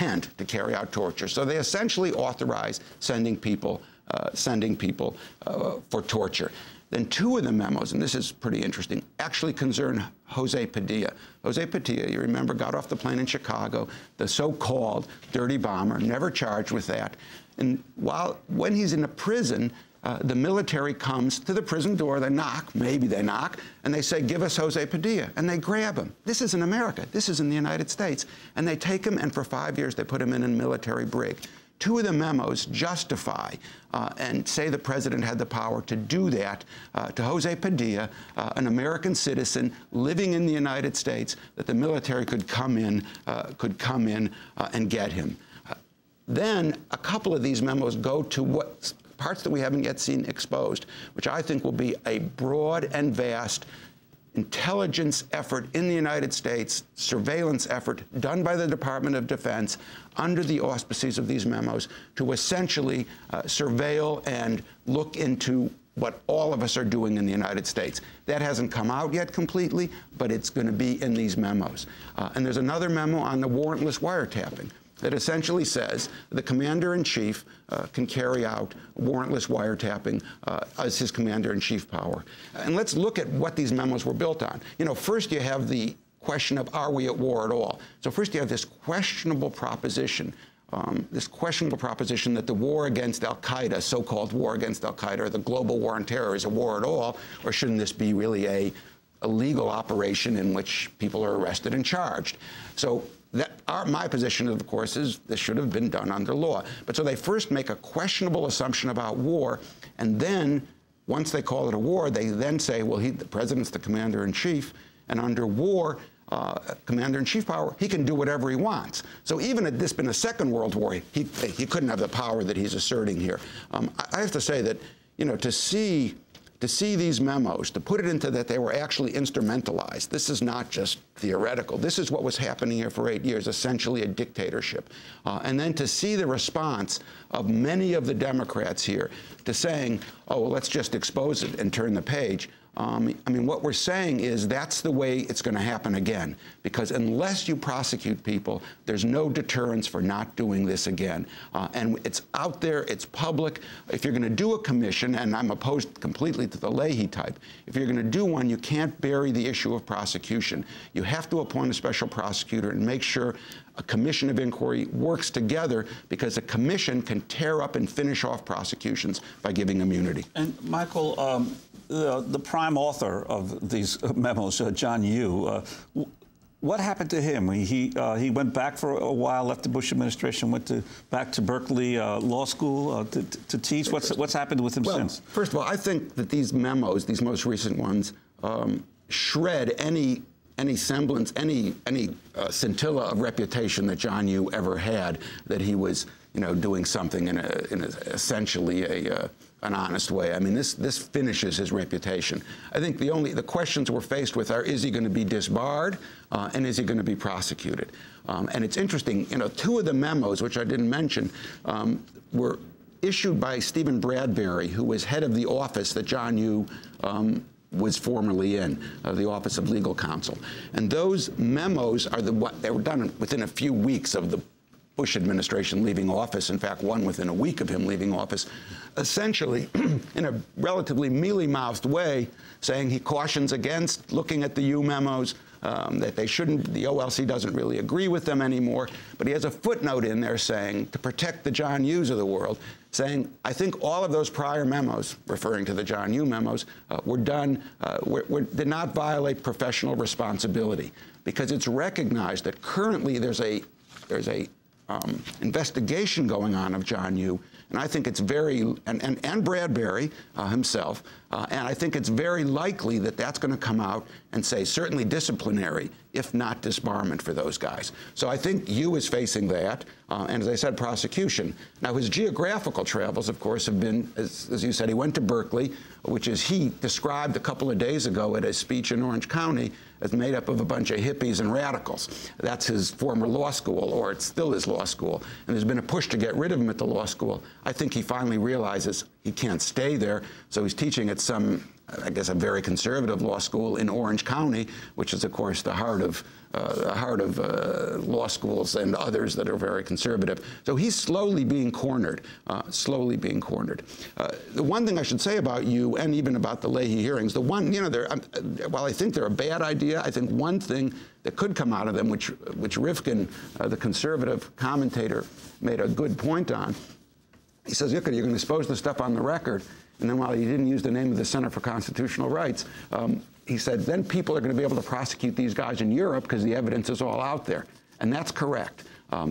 intent to carry out torture. So they essentially authorize sending people for torture. Then two of the memos, and this is pretty interesting, actually concern Jose Padilla. Jose Padilla, you remember, got off the plane in Chicago, the so-called dirty bomber, never charged with that. And when he's in a prison, the military comes to the prison door, they knock, maybe they knock, and they say, give us Jose Padilla, and they grab him. This is in America, this is in the United States. And they take him, and for 5 years they put him in a military brig. Two of the memos justify and say the president had the power to do that to Jose Padilla, an American citizen living in the United States, that the military could come in and get him. Then a couple of these memos go to parts that we haven't yet seen exposed, which I think will be a broad and vast intelligence effort in the United States, surveillance effort done by the Department of Defense under the auspices of these memos to essentially surveil and look into what all of us are doing in the United States. That hasn't come out yet completely, but it's going to be in these memos. And there's another memo on the warrantless wiretapping that essentially says the commander-in-chief can carry out warrantless wiretapping as his commander-in-chief power. And let's look at what these memos were built on. You know, first you have the question of, are we at war at all? So first you have this questionable proposition that the war against al-Qaeda, so-called war against al-Qaeda, or the global war on terror is a war at all, or shouldn't this be really a legal operation in which people are arrested and charged? So my position, of course, is this should have been done under law. But so they first make a questionable assumption about war, and then once they call it a war, they then say, well, the president's the commander-in-chief, and under war, commander-in-chief power, he can do whatever he wants. So even had this been a Second World War, he couldn't have the power that he's asserting here. I have to say that, you know, to see these memos, to put it into that they were actually instrumentalized, this is not just theoretical. This is what was happening here for 8 years, essentially a dictatorship. And then to see the response of many of the Democrats here to saying, oh, well, let's just expose it and turn the page. I mean, what we're saying is that's the way it's going to happen again, because unless you prosecute people, there's no deterrence for not doing this again. And it's out there, it's public. If you're going to do a commission, and I'm opposed completely to the Leahy type, if you're going to do one, you can't bury the issue of prosecution. You have to appoint a special prosecutor and make sure a commission of inquiry works together, because a commission can tear up and finish off prosecutions by giving immunity. And Michael, the prime author of these memos, John Yoo, what happened to him? He went back for a while, left the Bush administration, went back to Berkeley Law School to teach. What's happened with him since? First of all, I think that these memos, these most recent ones, shred any semblance, any scintilla of reputation that John Yoo ever had, that he was, you know, doing something in essentially an honest way. I mean, this finishes his reputation. I think the questions we're faced with are, is he going to be disbarred, and is he going to be prosecuted? And it's interesting, you know, two of the memos, which I didn't mention, were issued by Stephen Bradbury, who was head of the office that John Yoo was formerly in, the Office of Legal Counsel. And those memos are they were done within a few weeks of the Bush administration leaving office, in fact, one within a week of him leaving office, essentially in a relatively mealy-mouthed way, saying he cautions against looking at the Yoo memos, that they shouldn't, the OLC doesn't really agree with them anymore, but he has a footnote in there saying, to protect the John Yoos of the world, saying, I think all of those prior memos, referring to the John Yoo memos, were done, did not violate professional responsibility, because it's recognized that currently there's a investigation going on of John Yoo, and I think it's and Bradbury himself, and I think it's very likely that that's going to come out and say certainly disciplinary, if not disbarment for those guys. So I think Yoo is facing that, and as I said, prosecution. Now, his geographical travels, of course, have been, as you said, he went to Berkeley, which is he described a couple of days ago at a speech in Orange County as made up of a bunch of hippies and radicals. That's his former law school, or it's still his law school, and there's been a push to get rid of him at the law school. I think he finally realizes he can't stay there, so he's teaching at some I guess, a very conservative law school in Orange County, which is, of course, the heart of law schools and others that are very conservative. So he's slowly being cornered, slowly being cornered. The one thing I should say about you, and even about the Leahy hearings, the one, you know, while I think they're a bad idea, I think one thing that could come out of them, which Rifkin, the conservative commentator, made a good point on. He says, look, you're going to expose the stuff on the record. And then while he didn't use the name of the Center for Constitutional Rights, he said, then people are going to be able to prosecute these guys in Europe because the evidence is all out there. And that's correct.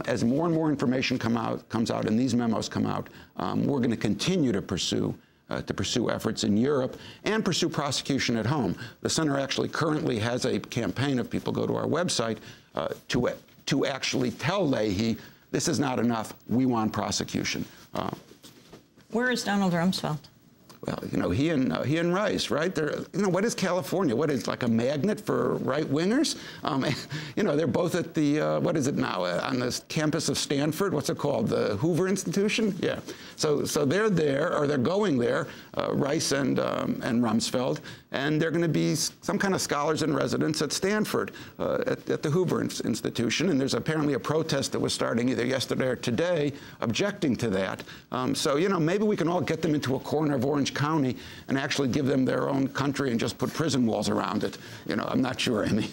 As more and more information comes out and these memos come out, we're going to continue to pursue efforts in Europe and pursue prosecution at home. The Center actually currently has a campaign, if people go to our website, to actually tell Leahy, this is not enough, we want prosecution. Where is Donald Rumsfeld? Well, you know, he and Rice, right? They're, you know, what is California? What is, like a magnet for right-wingers? You know, they're both at the, what is it now, on the campus of Stanford? What's it called? The Hoover Institution? Yeah. So they're there, or they're going there, Rice and Rumsfeld, and they're going to be some kind of scholars in residence at Stanford, at the Hoover Institution, and there's apparently a protest that was starting either yesterday or today objecting to that. So, you know, maybe we can all get them into a corner of Orange County and actually give them their own country and just put prison walls around it. You know, I'm not sure, Amy.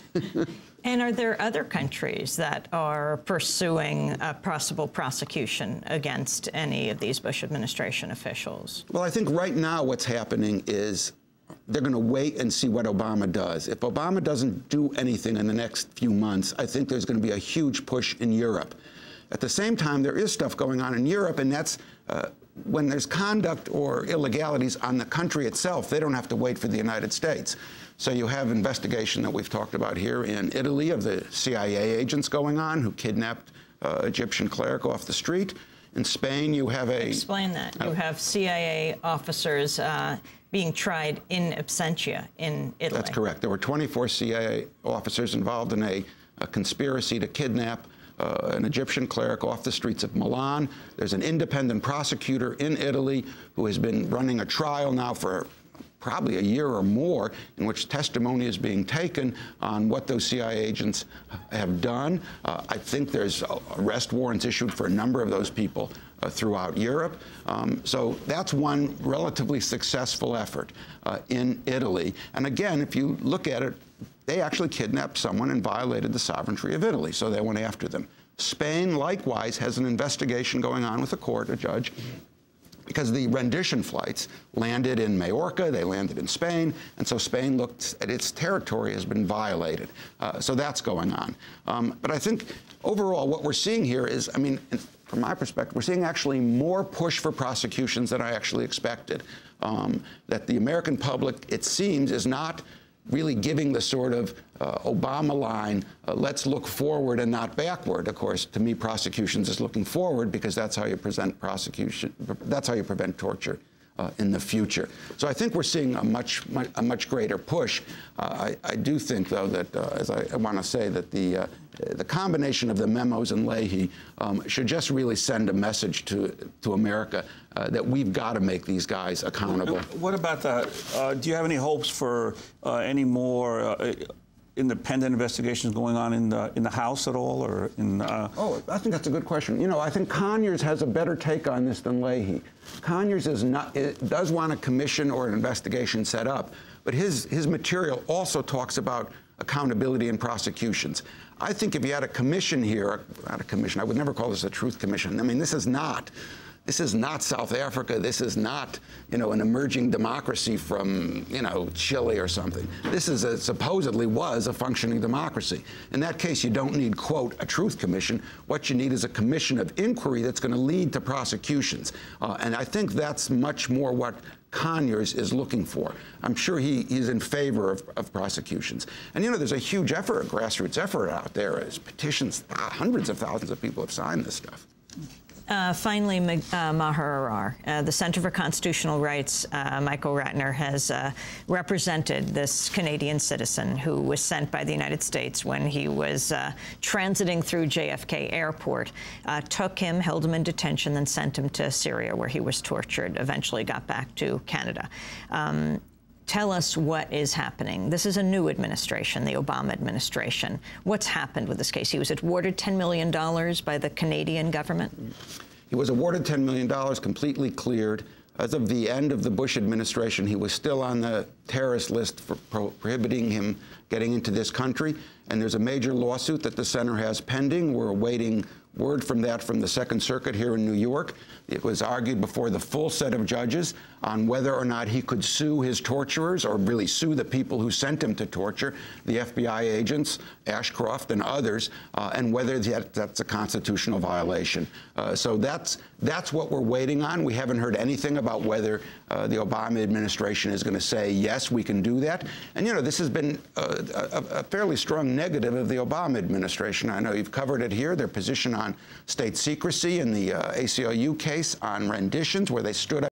And are there other countries that are pursuing a possible prosecution against any of these Bush administration officials? Well, I think right now what's happening is they're going to wait and see what Obama does. If Obama doesn't do anything in the next few months, I think there's going to be a huge push in Europe. At the same time, there is stuff going on in Europe, and that's when there's conduct or illegalities on the country itself, they don't have to wait for the United States. So you have investigation that we've talked about here in Italy of the CIA agents going on who kidnapped Egyptian cleric off the street. In Spain, you have a... Explain that. You have CIA officers being tried in absentia in Italy. That's correct. There were 24 CIA officers involved in a conspiracy to kidnap an Egyptian cleric off the streets of Milan. There's an independent prosecutor in Italy who has been running a trial now for probably a year or more, in which testimony is being taken on what those CIA agents have done. I think there's arrest warrants issued for a number of those people throughout Europe. So that's one relatively successful effort in Italy. And again, if you look at it, they actually kidnapped someone and violated the sovereignty of Italy, so they went after them. Spain, likewise, has an investigation going on with the court, a judge, because the rendition flights landed in Majorca, they landed in Spain, and so Spain looked at its territory has been violated. So that's going on. But I think overall what we're seeing here is, I mean, from my perspective, we're seeing actually more push for prosecutions than I actually expected. That the American public, it seems, is not really giving the sort of Obama line, let's look forward and not backward. Of course, to me, prosecutions is looking forward because that's how you present prosecution, that's how you prevent torture in the future. So I think we're seeing a much greater push. I do think, though, that, as I want to say, that the combination of the memos and Leahy should just really send a message to America that we've got to make these guys accountable. What about that? Do you have any hopes for any more independent investigations going on in the House at all, or in? Oh, I think that's a good question. You know, I think Conyers has a better take on this than Leahy. Conyers does want a commission or an investigation set up, but his material also talks about accountability and prosecutions. I think if you had a commission here, not a commission, I would never call this a Truth Commission. I mean, this is not South Africa. This is not, you know, an emerging democracy from, you know, Chile or something. This is supposedly was a functioning democracy. In that case, you don't need, quote, a Truth Commission. What you need is a commission of inquiry that's going to lead to prosecutions. And I think that's much more what Conyers is looking for. I'm sure he's in favor of prosecutions. And, you know, there's a huge effort, a grassroots effort out there. There's petitions, hundreds of thousands of people have signed this stuff. Finally, Maher Arar, the Center for Constitutional Rights, Michael Ratner, has represented this Canadian citizen who was sent by the United States when he was transiting through JFK Airport, took him, held him in detention, then sent him to Syria, where he was tortured, eventually got back to Canada. Tell us what is happening. This is a new administration, the Obama administration. What's happened with this case? He was awarded $10 million by the Canadian government? He was awarded $10 million, completely cleared. As of the end of the Bush administration, he was still on the terrorist list for prohibiting him getting into this country. And there's a major lawsuit that the center has pending. We're awaiting word from that from the Second Circuit here in New York. It was argued before the full set of judges on whether or not he could sue his torturers or really sue the people who sent him to torture, the FBI agents, Ashcroft and others, and whether that's a constitutional violation. So that's what we're waiting on. We haven't heard anything about whether the Obama administration is going to say, yes, we can do that. And, you know, this has been a fairly strong negative of the Obama administration. I know you've covered it here, their position on state secrecy in the ACLU case, on renditions, where they stood up